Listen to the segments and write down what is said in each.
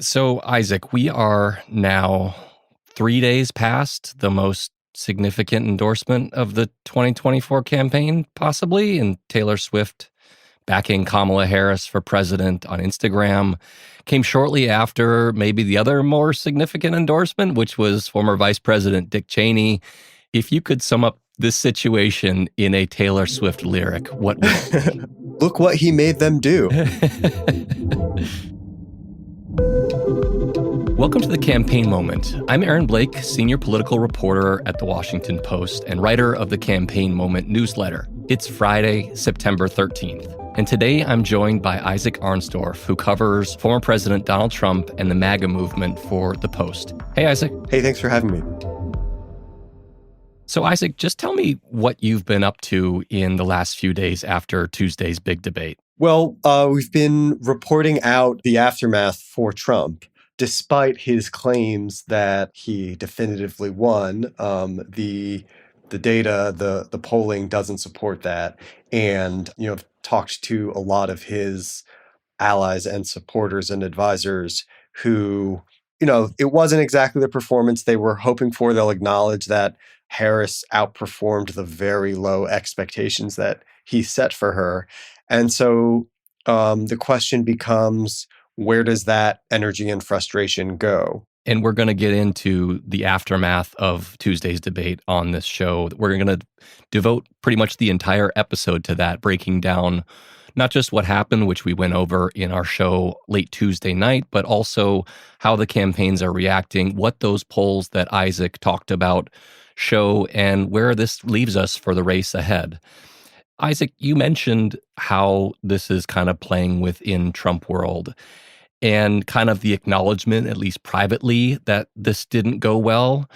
So, Isaac, we are now 3 days past the most significant endorsement of the 2024 campaign, possibly, and Taylor Swift backing Kamala Harris for president on Instagram came shortly after maybe the other more significant endorsement, which was former Vice President Dick Cheney. If you could sum up this situation in a Taylor Swift lyric, what would it be? Look what he made them do. Welcome to the Campaign Moment. I'm Aaron Blake, senior political reporter at The Washington Post and writer of the Campaign Moment newsletter. It's Friday, September 13th. And today I'm joined by Isaac Arnsdorf, who covers former President Donald Trump and the MAGA movement for The Post. Hey, Isaac. Hey, thanks for having me. So, Isaac, just tell me what you've been up to in the last few days after Tuesday's big debate. Well, we've been reporting out the aftermath for Trump. Despite his claims that he definitively won, the data, the polling doesn't support that. And, I've talked to a lot of his allies and supporters and advisors who, it wasn't exactly the performance they were hoping for. They'll acknowledge that Harris outperformed the very low expectations that he set for her. And so the question becomes, where does that energy and frustration go? And we're going to get into the aftermath of Tuesday's debate on this show. We're going to devote pretty much the entire episode to that, breaking down not just what happened, which we went over in our show late Tuesday night, but also how the campaigns are reacting, what those polls that Isaac talked about show, and where this leaves us for the race ahead. Isaac, you mentioned how this is kind of playing within Trump world and kind of the acknowledgement, at least privately, that this didn't go well.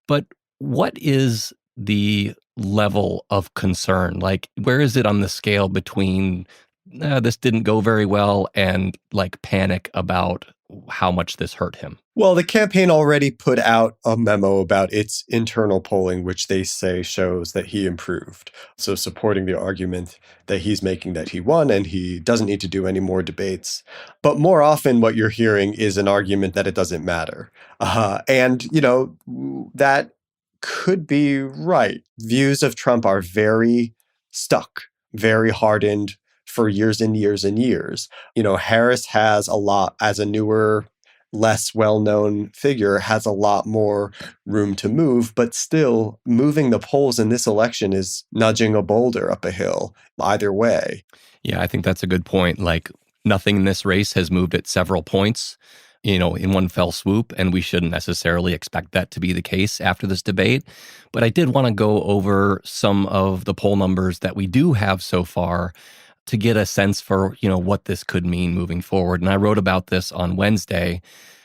But what is the level of concern? Like, where is it on the scale between this didn't go very well and like panic about how much this hurt him? Well, the campaign already put out a memo about its internal polling, which they say shows that he improved. So supporting the argument that he's making that he won and he doesn't need to do any more debates. But more often what you're hearing is an argument that it doesn't matter. That could be right. Views of Trump are very stuck, very hardened for years and years and years. Harris has a lot, as a newer, less well-known figure, has a lot more room to move, but still moving the polls in this election is nudging a boulder up a hill either way. Yeah, I think that's a good point. Like, nothing in this race has moved at several points, in one fell swoop, and we shouldn't necessarily expect that to be the case after this debate. But I did want to go over some of the poll numbers that we do have so far to get a sense for, what this could mean moving forward. And I wrote about this on Wednesday.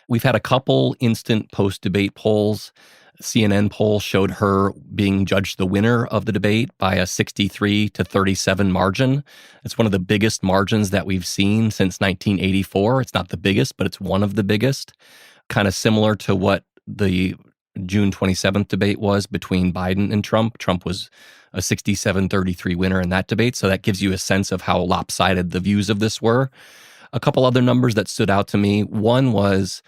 We've had a couple instant post-debate polls. CNN poll showed her being judged the winner of the debate by a 63-37 margin. It's one of the biggest margins that we've seen since 1984. It's not the biggest, but it's one of the biggest. Kind of similar to what the June 27th debate was between Biden and Trump. Trump was a 67-33 winner in that debate. So that gives you a sense of how lopsided the views of this were. A couple other numbers that stood out to me. One was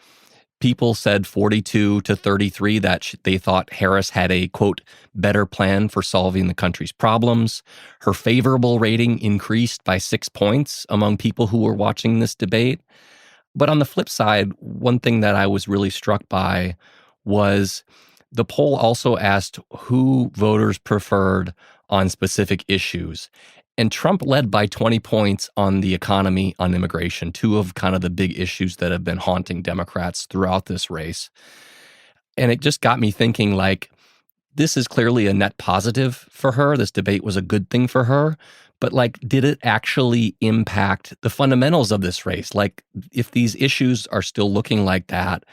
people said 42-33 that they thought Harris had a, quote, better plan for solving the country's problems. Her favorable rating increased by 6 points among people who were watching this debate. But on the flip side, one thing that I was really struck by was the poll also asked who voters preferred on specific issues. And Trump led by 20 points on the economy, on immigration, two of kind of the big issues that have been haunting Democrats throughout this race. And it just got me thinking, like, this is clearly a net positive for her. This debate was a good thing for her. But, like, did it actually impact the fundamentals of this race? Like, if these issues are still looking like that,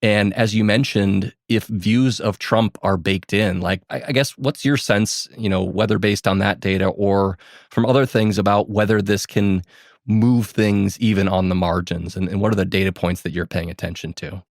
and as you mentioned, if views of Trump are baked in, like, I guess, what's your sense, whether based on that data or from other things about whether this can move things even on the margins? And what are the data points that you're paying attention to?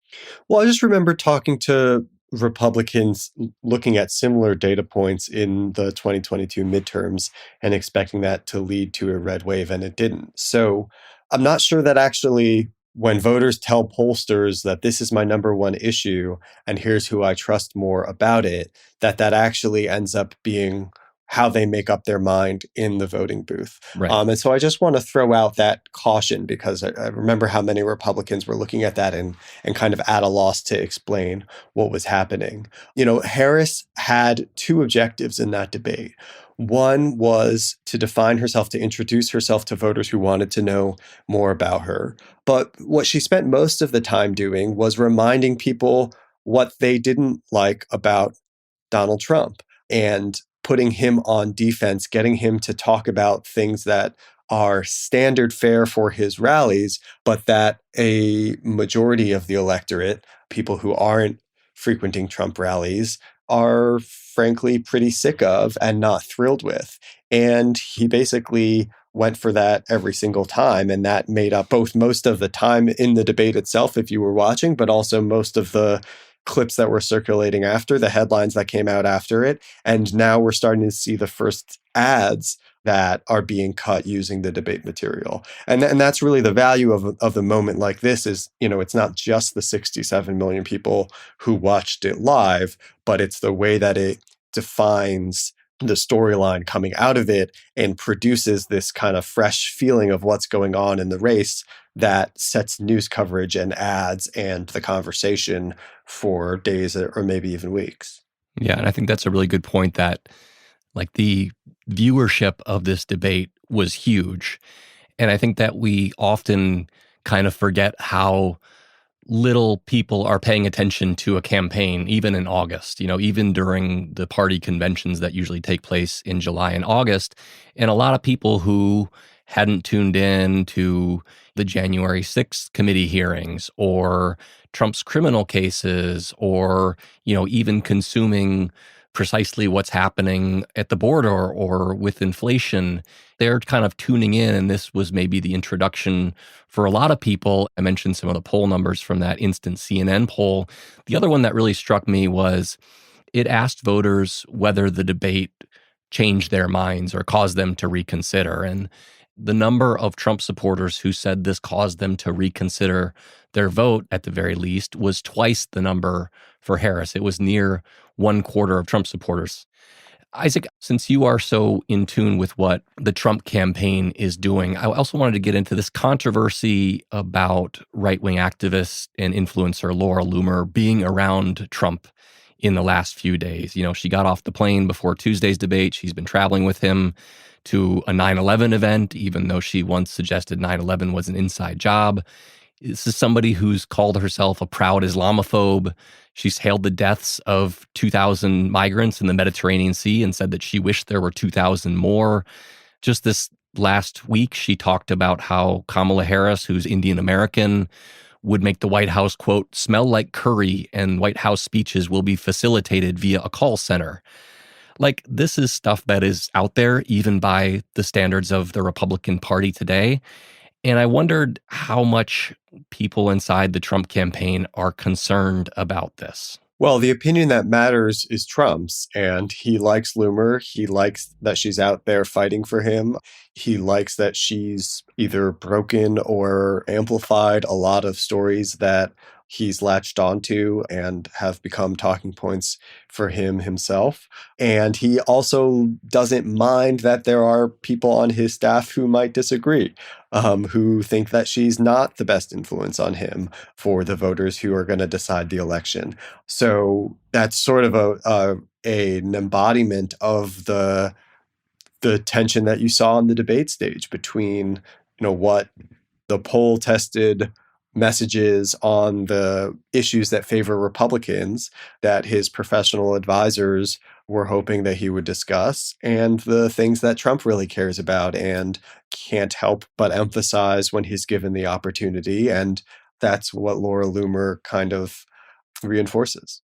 Well, I just remember talking to Republicans looking at similar data points in the 2022 midterms and expecting that to lead to a red wave, and it didn't. So I'm not sure that actually when voters tell pollsters that this is my number one issue and here's who I trust more about it, that actually ends up being how they make up their mind in the voting booth. Right. And so I just want to throw out that caution because I remember how many Republicans were looking at that and kind of at a loss to explain what was happening. Harris had two objectives in that debate. One was to define herself, to introduce herself to voters who wanted to know more about her. But what she spent most of the time doing was reminding people what they didn't like about Donald Trump and putting him on defense, getting him to talk about things that are standard fare for his rallies, but that a majority of the electorate, people who aren't frequenting Trump rallies, are frankly pretty sick of and not thrilled with. And he basically went for that every single time. And that made up both most of the time in the debate itself, if you were watching, but also most of the clips that were circulating after, the headlines that came out after it. And now we're starting to see the first ads that are being cut using the debate material. And that's really the value of the moment like this is, it's not just the 67 million people who watched it live, but it's the way that it defines the storyline coming out of it and produces this kind of fresh feeling of what's going on in the race that sets news coverage and ads and the conversation for days or maybe even weeks. Yeah, and I think that's a really good point that the viewership of this debate was huge. And I think that we often kind of forget how little people are paying attention to a campaign, even in August, even during the party conventions that usually take place in July and August. And a lot of people who hadn't tuned in to the January 6th committee hearings or Trump's criminal cases or, even consuming precisely what's happening at the border or with inflation, they're kind of tuning in. And this was maybe the introduction for a lot of people. I mentioned some of the poll numbers from that instant CNN poll. The other one that really struck me was it asked voters whether the debate changed their minds or caused them to reconsider. And the number of Trump supporters who said this caused them to reconsider their vote, at the very least, was twice the number for Harris. It was near 1/4 of Trump supporters. Isaac, since you are so in tune with what the Trump campaign is doing, I also wanted to get into this controversy about right-wing activist and influencer Laura Loomer being around Trump in the last few days. She got off the plane before Tuesday's debate. She's been traveling with him to a 9/11 event, even though she once suggested 9/11 was an inside job. This is somebody who's called herself a proud Islamophobe. She's hailed the deaths of 2,000 migrants in the Mediterranean Sea and said that she wished there were 2,000 more. Just this last week, she talked about how Kamala Harris, who's Indian American, would make the White House, quote, smell like curry, and White House speeches will be facilitated via a call center. This is stuff that is out there, even by the standards of the Republican Party today. And I wondered how much people inside the Trump campaign are concerned about this. Well, the opinion that matters is Trump's, and he likes Loomer. He likes that she's out there fighting for him. He likes that she's either broken or amplified a lot of stories that he's latched onto and have become talking points for him himself. And he also doesn't mind that there are people on his staff who might disagree, who think that she's not the best influence on him for the voters who are going to decide the election. So that's sort of an embodiment of the tension that you saw on the debate stage between, what the poll tested messages on the issues that favor Republicans that his professional advisors were hoping that he would discuss, and the things that Trump really cares about and can't help but emphasize when he's given the opportunity. And that's what Laura Loomer kind of reinforces.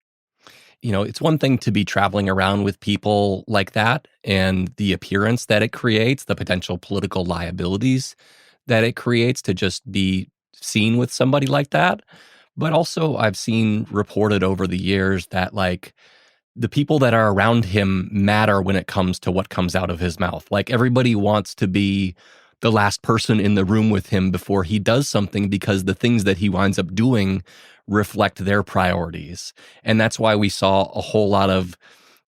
It's one thing to be traveling around with people like that and the appearance that it creates, the potential political liabilities that it creates to just be seen with somebody like that. But also I've seen reported over the years that the people that are around him matter when it comes to what comes out of his mouth. Everybody wants to be the last person in the room with him before he does something, because the things that he winds up doing reflect their priorities. And that's why we saw a whole lot of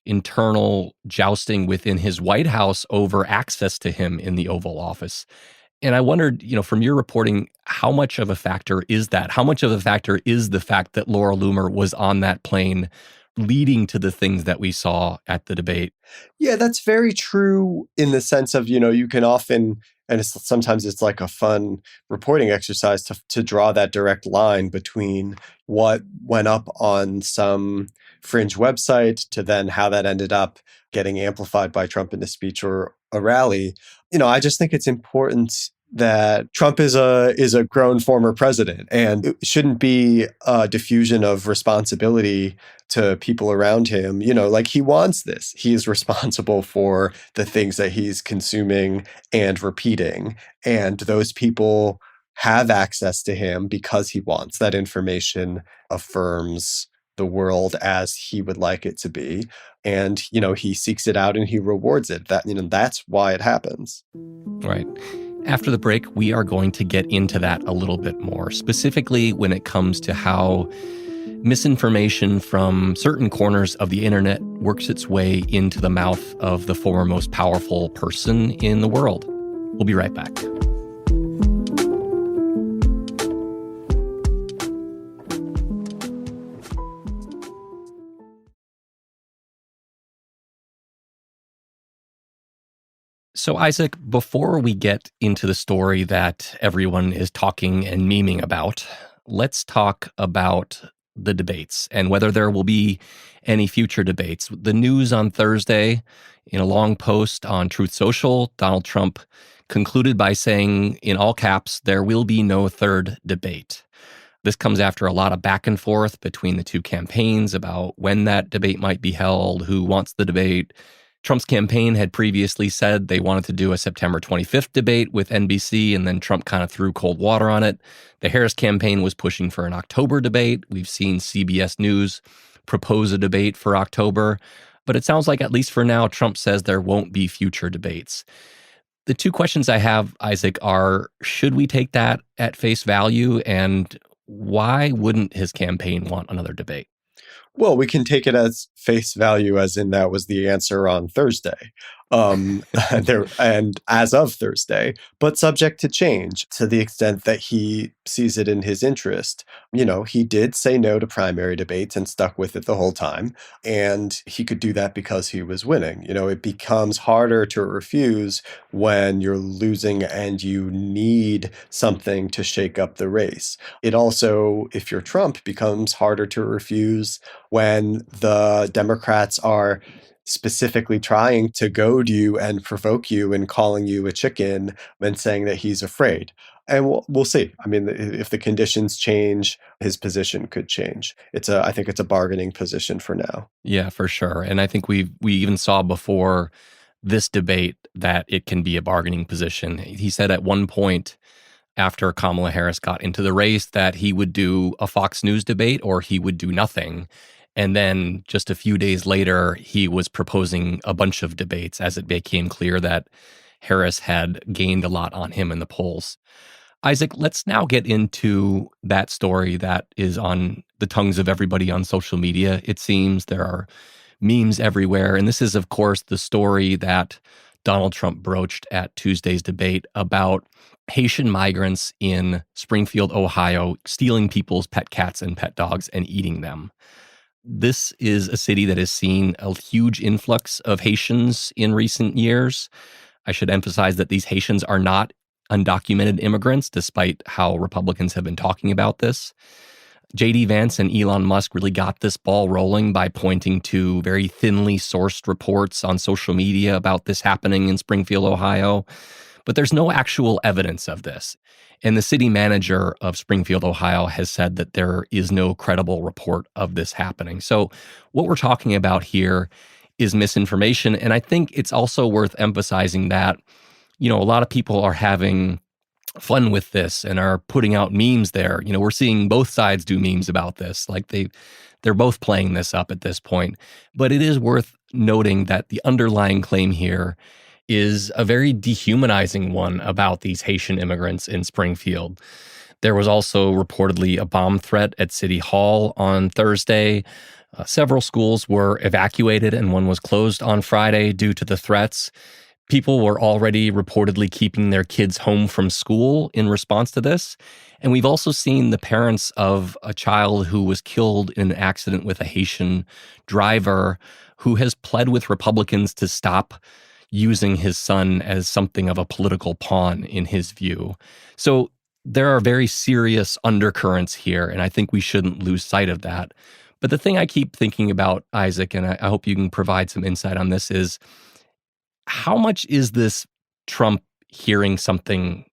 internal jousting within his White House over access to him in the Oval Office. And I wondered, from your reporting, how much of a factor is that? How much of a factor is the fact that Laura Loomer was on that plane leading to the things that we saw at the debate? Yeah, that's very true in the sense of, you can often, and sometimes it's like a fun reporting exercise to draw that direct line between what went up on some fringe website to then how that ended up getting amplified by Trump in a speech or a rally. I just think it's important that Trump is a grown former president, and it shouldn't be a diffusion of responsibility to people around him. Like, he wants this. He's responsible for the things that he's consuming and repeating. And those people have access to him because he wants that information, affirms the world as he would like it to be. And, he seeks it out and he rewards it. That's why it happens. Right. After the break, we are going to get into that a little bit more, specifically when it comes to how misinformation from certain corners of the internet works its way into the mouth of the former most powerful person in the world. We'll be right back. So, Isaac, before we get into the story that everyone is talking and memeing about, let's talk about the debates and whether there will be any future debates. The news on Thursday, in a long post on Truth Social, Donald Trump concluded by saying, in all caps, there will be no third debate. This comes after a lot of back and forth between the two campaigns about when that debate might be held, who wants the debate. Trump's campaign had previously said they wanted to do a September 25th debate with NBC, and then Trump kind of threw cold water on it. The Harris campaign was pushing for an October debate. We've seen CBS News propose a debate for October. But it sounds like, at least for now, Trump says there won't be future debates. The two questions I have, Isaac, are, should we take that at face value? And why wouldn't his campaign want another debate? Well, we can take it as face value, as in that was the answer on Thursday, and as of Thursday, but subject to change to the extent that he sees it in his interest. He did say no to primary debates and stuck with it the whole time, and he could do that because he was winning. It becomes harder to refuse when you're losing and you need something to shake up the race. It also, if you're Trump, becomes harder to refuse when the Democrats are specifically trying to goad you and provoke you and calling you a chicken and saying that he's afraid. And we'll see. I mean, if the conditions change, his position could change. I think it's a bargaining position for now. Yeah, for sure. And I think we even saw before this debate that it can be a bargaining position. He said at one point, after Kamala Harris got into the race, that he would do a Fox News debate or he would do nothing. And then just a few days later, he was proposing a bunch of debates as it became clear that Harris had gained a lot on him in the polls. Isaac, let's now get into that story that is on the tongues of everybody on social media. It seems there are memes everywhere. And this is, of course, the story that Donald Trump broached at Tuesday's debate about Haitian migrants in Springfield, Ohio, stealing people's pet cats and pet dogs and eating them. This is a city that has seen a huge influx of Haitians in recent years. I should emphasize that these Haitians are not undocumented immigrants, despite how Republicans have been talking about this. J.D. Vance and Elon Musk really got this ball rolling by pointing to very thinly sourced reports on social media about this happening in Springfield, Ohio. But there's no actual evidence of this. And the city manager of Springfield, Ohio, has said that there is no credible report of this happening. So what we're talking about here is misinformation. And I think it's also worth emphasizing that, a lot of people are having fun with this and are putting out memes there. We're seeing both sides do memes about this. Like they're both playing this up at this point. But it is worth noting that the underlying claim here is a very dehumanizing one about these Haitian immigrants in Springfield. There was also reportedly a bomb threat at City Hall on Thursday. Several schools were evacuated and one was closed on Friday due to the threats. People were already reportedly keeping their kids home from school in response to this. And we've also seen the parents of a child who was killed in an accident with a Haitian driver who has pled with Republicans to stop using his son as something of a political pawn in his view. So there are very serious undercurrents here, and I think we shouldn't lose sight of that. But the thing I keep thinking about, Isaac, and I hope you can provide some insight on this, is how much is this Trump hearing something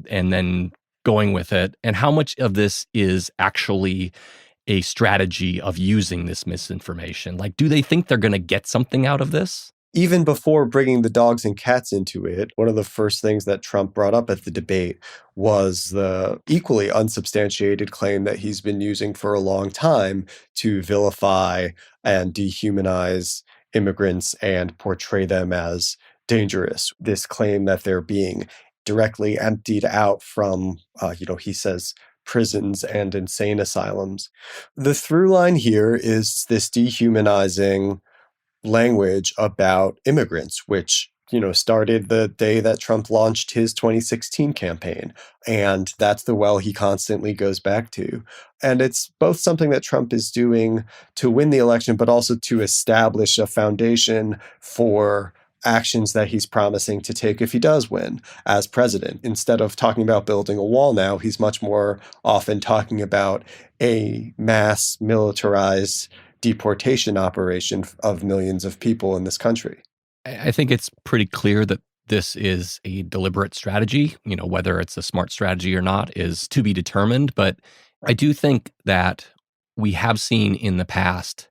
and then going with it? And how much of this is actually a strategy of using this misinformation? Like, do they think they're going to get something out of this? Even before bringing the dogs and cats into it, one of the first things that Trump brought up at the debate was the equally unsubstantiated claim that he's been using for a long time to vilify and dehumanize immigrants and portray them as dangerous. This claim that they're being directly emptied out from, he says, prisons and insane asylums. The through line here is this dehumanizing language about immigrants, which, started the day that Trump launched his 2016 campaign. And that's the well he constantly goes back to. And it's both something that Trump is doing to win the election, but also to establish a foundation for actions that he's promising to take if he does win as president. Instead of talking about building a wall now, he's much more often talking about a mass militarized deportation operation of millions of people in this country. I think it's pretty clear that this is a deliberate strategy. Whether it's a smart strategy or not is to be determined. But I do think that we have seen in the past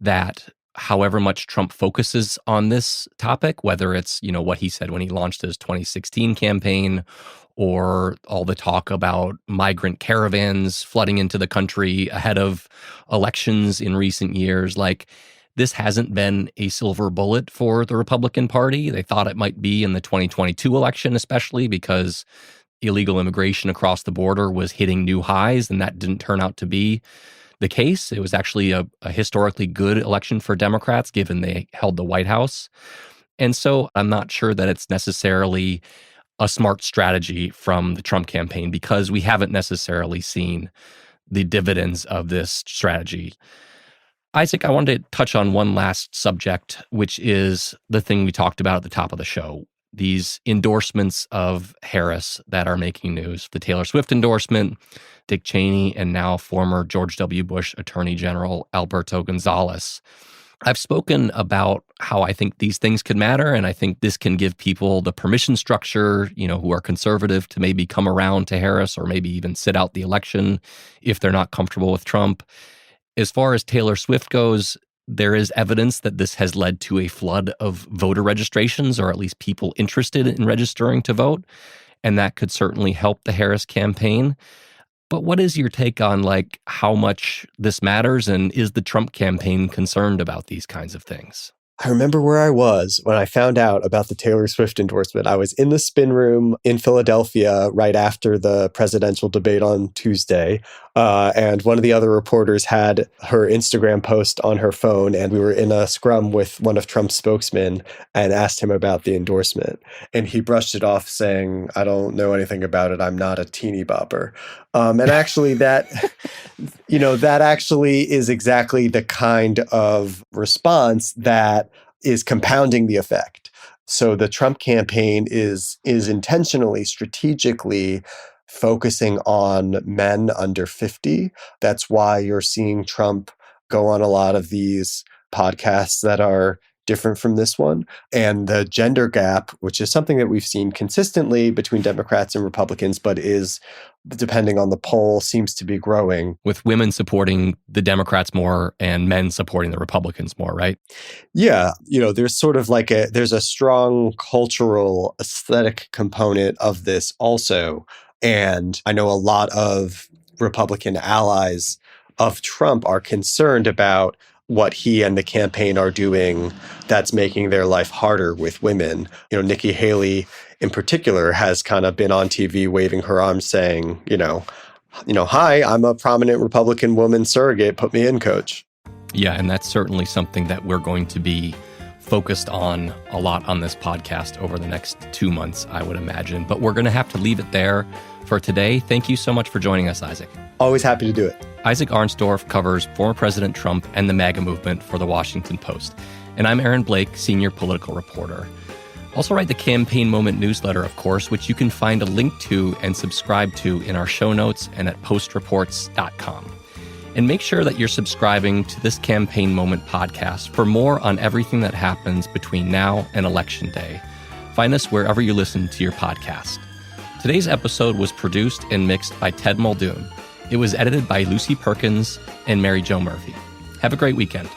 that however much Trump focuses on this topic, whether it's, what he said when he launched his 2016 campaign or all the talk about migrant caravans flooding into the country ahead of elections in recent years, like this hasn't been a silver bullet for the Republican Party. They thought it might be in the 2022 election, especially because illegal immigration across the border was hitting new highs, and that didn't turn out to be the case. It was actually a historically good election for Democrats, given they held the White House. And so I'm not sure that it's necessarily a smart strategy from the Trump campaign because we haven't necessarily seen the dividends of this strategy. Isaac, I wanted to touch on one last subject, which is the thing we talked about at the top of the show. These endorsements of Harris that are making news. The Taylor Swift endorsement, Dick Cheney, and now former George W. Bush Attorney General Alberto Gonzales. I've spoken about how I think these things could matter, and I think this can give people the permission structure, who are conservative to maybe come around to Harris or maybe even sit out the election if they're not comfortable with Trump. As far as Taylor Swift goes, there is evidence that this has led to a flood of voter registrations, or at least people interested in registering to vote, and that could certainly help the Harris campaign. But what is your take on how much this matters, and is the Trump campaign concerned about these kinds of things? I remember where I was when I found out about the Taylor Swift endorsement. I was in the spin room in Philadelphia right after the presidential debate on Tuesday. And one of the other reporters had her Instagram post on her phone, and we were in a scrum with one of Trump's spokesmen and asked him about the endorsement. And he brushed it off saying, "I don't know anything about it. I'm not a teeny bopper." And actually that actually is exactly the kind of response that is compounding the effect. So the Trump campaign is intentionally, strategically focusing on men under 50. That's why you're seeing Trump go on a lot of these podcasts that are different from this one. And the gender gap, which is something that we've seen consistently between Democrats and Republicans, but is, depending on the poll, seems to be growing. With women supporting the Democrats more and men supporting the Republicans more, right? Yeah. There's sort of there's a strong cultural aesthetic component of this also. And I know a lot of Republican allies of Trump are concerned about what he and the campaign are doing that's making their life harder with women. Nikki Haley in particular has kind of been on TV waving her arms saying, hi, I'm a prominent Republican woman surrogate. Put me in, coach. Yeah, and that's certainly something that we're going to be focused on a lot on this podcast over the next 2 months, I would imagine. But we're going to have to leave it there for today. Thank you so much for joining us, Isaac. Always happy to do it. Isaac Arnsdorf covers former President Trump and the MAGA movement for The Washington Post. And I'm Aaron Blake, senior political reporter. Also write the Campaign Moment newsletter, of course, which you can find a link to and subscribe to in our show notes and at postreports.com. And make sure that you're subscribing to this Campaign Moment podcast for more on everything that happens between now and Election Day. Find us wherever you listen to your podcast. Today's episode was produced and mixed by Ted Muldoon. It was edited by Lucy Perkins and Mary Jo Murphy. Have a great weekend.